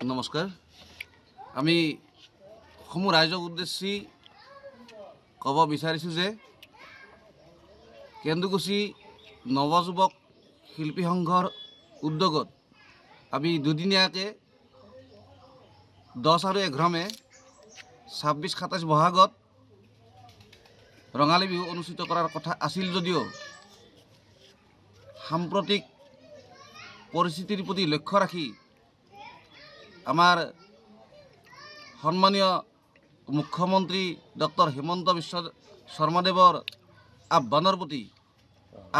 নমস্কাৰ। আমি সমূহ ৰাইজক উদ্দেশ্যি ক'ব বিচাৰিছোঁ যে কেন্দুকুছি নৱযুৱক শিল্পী সংঘৰ উদ্যোগত আমি দুদিনীয়াকৈ 10 আৰু 11 মে 26-27 বহাগত ৰঙালী বিহু অনুষ্ঠিত কৰাৰ কথা আছিল যদিও সাম্প্ৰতিক পৰিস্থিতিৰ প্ৰতি লক্ষ্য ৰাখি আমাৰ সন্মানীয় মুখ্যমন্ত্ৰী ডক্টৰ হিমন্ত বিশ্ব শৰ্মাদেৱৰ আহ্বানৰ প্ৰতি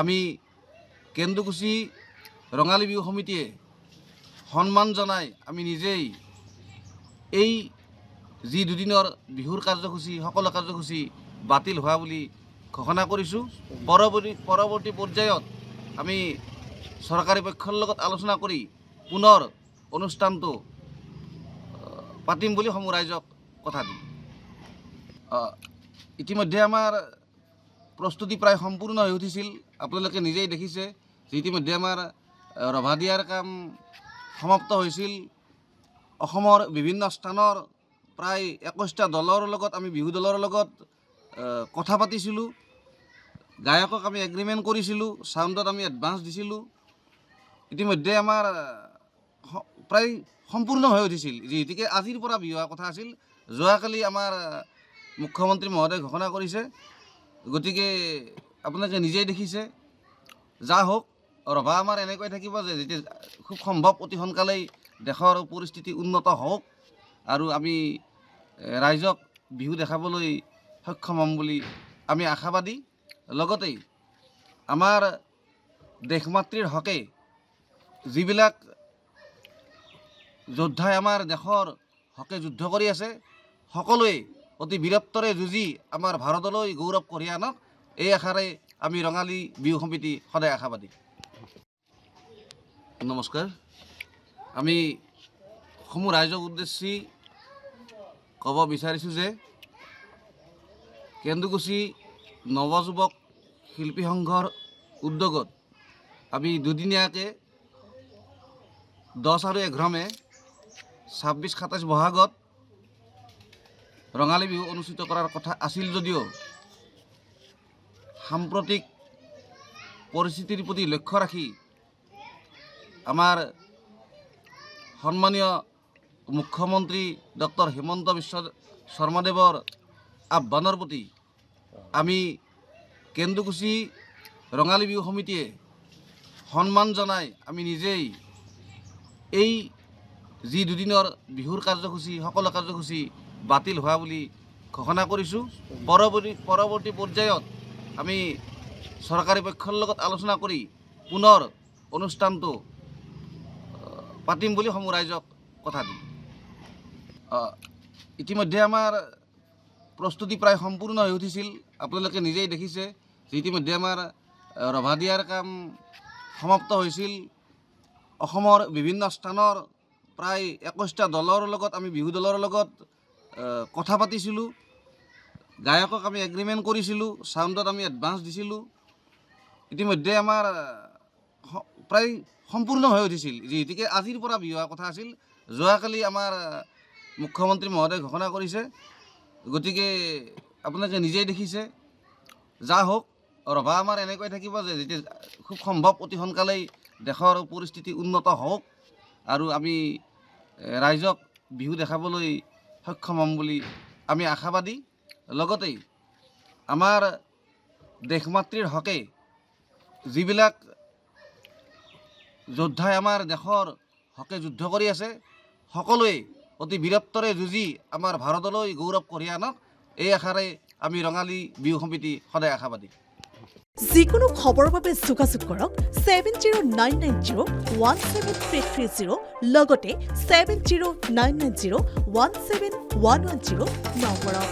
আমি কেন্দুকুছি ৰঙালী বিহু সমিতিয়ে সন্মান জনাই আমি নিজেই এই যি দুদিনৰ বিহুৰ কাৰ্যসূচী সকলো কাৰ্যসূচী বাতিল হোৱা বুলি ঘোষণা কৰিছোঁ। পৰৱৰ্তী পৰ্যায়ত আমি চৰকাৰী পক্ষৰ লগত আলোচনা কৰি পুনৰ অনুষ্ঠানটো পাতিম বুলি সমূহ ৰাইজক কথা দিম। ইতিমধ্যে আমাৰ প্ৰস্তুতি প্ৰায় সম্পূৰ্ণ হৈ উঠিছিল। আপোনালোকে নিজেই দেখিছে যে ইতিমধ্যে আমাৰ ৰভা দিয়াৰ কাম সমাপ্ত হৈছিল। অসমৰ বিভিন্ন স্থানৰ প্ৰায় 21টা দলৰ লগত আমি বিহু দলৰ লগত কথা পাতিছিলোঁ। গায়কক আমি এগ্ৰিমেণ্ট কৰিছিলোঁ, চাউণ্ডত আমি এডভান্স দিছিলোঁ। ইতিমধ্যে আমাৰ প্ৰায় সম্পূৰ্ণ হৈ উঠিছিল। যিহেতুকে আজিৰ পৰা বিহু হোৱাৰ কথা আছিল, যোৱাকালি আমাৰ মুখ্যমন্ত্ৰী মহোদয়ে ঘোষণা কৰিছে। গতিকে আপোনালোকে নিজেই দেখিছে। যা হওক, ৰভা আমাৰ এনেকৈ থাকিব যে যেতিয়া খুব সম্ভৱ অতি সোনকালেই দেশৰ পৰিস্থিতি উন্নত হওক আৰু আমি ৰাইজক বিহু দেখাবলৈ সক্ষম হ'ম বুলি আমি আশাবাদী। লগতেই আমাৰ দেশমাতৃৰ হকে যিবিলাক যোদ্ধাই আমাৰ দেশৰ হকে যুদ্ধ কৰি আছে, সকলোৱে অতি বীৰত্বৰে যুঁজি আমাৰ ভাৰতলৈ গৌৰৱ কঢ়িয়াই আনক, এই আশাৰে আমি ৰঙালী বিহু সমিতি সদায় আশাবাদী। নমস্কাৰ। আমি সমূহ ৰাইজক উদ্দেশ্যি ক'ব বিচাৰিছোঁ যে কেন্দুকুছি নৱযুৱক শিল্পী সংঘৰ উদ্যোগত আমি দুদিনীয়াকৈ 10 আৰু 11 মে 26-27 বহাগত ৰঙালী বিহু অনুষ্ঠিত কৰাৰ কথা আছিল যদিও সাম্প্ৰতিক পৰিস্থিতিৰ প্ৰতি লক্ষ্য ৰাখি আমাৰ সন্মানীয় মুখ্যমন্ত্ৰী ডক্টৰ হিমন্ত বিশ্ব শৰ্মাদেৱৰ আহ্বানৰ প্ৰতি আমি কেন্দুকুছি ৰঙালী বিহু সমিতিয়ে সন্মান জনাই আমি নিজেই এই যি দুদিনৰ বিহুৰ কাৰ্যসূচী সকলো কাৰ্যসূচী বাতিল হোৱা বুলি ঘোষণা কৰিছোঁ। পৰৱৰ্তী পৰ্যায়ত আমি চৰকাৰী পক্ষৰ লগত আলোচনা কৰি পুনৰ অনুষ্ঠানটো পাতিম বুলি সমূহ ৰাইজক কথা দিম। ইতিমধ্যে আমাৰ প্ৰস্তুতি প্ৰায় সম্পূৰ্ণ হৈ উঠিছিল। আপোনালোকে নিজেই দেখিছে যে ইতিমধ্যে আমাৰ ৰভা দিয়াৰ কাম সমাপ্ত হৈছিল। অসমৰ বিভিন্ন স্থানৰ প্ৰায় 21টা দলৰ লগত আমি বিহু দলৰ লগত কথা পাতিছিলোঁ। গায়কক আমি এগ্ৰিমেণ্ট কৰিছিলোঁ, চাউণ্ডত আমি এডভান্স দিছিলোঁ। ইতিমধ্যে আমাৰ প্ৰায় সম্পূৰ্ণ হৈ উঠিছিল। যিহেতুকে আজিৰ পৰা বিহু হোৱাৰ কথা আছিল, যোৱাকালি আমাৰ মুখ্যমন্ত্ৰী মহোদয়ে ঘোষণা কৰিছে। গতিকে আপোনালোকে নিজেই দেখিছে। যা হওক, ৰভা আমাৰ এনেকৈ থাকিব যে যেতিয়া খুব সম্ভৱ অতি সোনকালেই দেশৰ পৰিস্থিতি উন্নত হওক আৰু আমি ৰাইজক বিহু দেখাবলৈ সক্ষম হ'ম বুলি আমি আশাবাদী। লগতেই আমাৰ দেশমাতৃৰ হকে যিবিলাক যোদ্ধাই আমাৰ দেশৰ হকে যুদ্ধ কৰি আছে, সকলোৱে অতি বীৰত্বৰে যুঁজি আমাৰ ভাৰতলৈ গৌৰৱ কঢ়িয়াই আনক, এই আশাৰে আমি ৰঙালী বিহু সমিতি সদায় আশাবাদী। যিকোনো খবৰৰ বাবে যোগাযোগ কৰক 7099017330 লগতে 7099017110 নম্বৰত।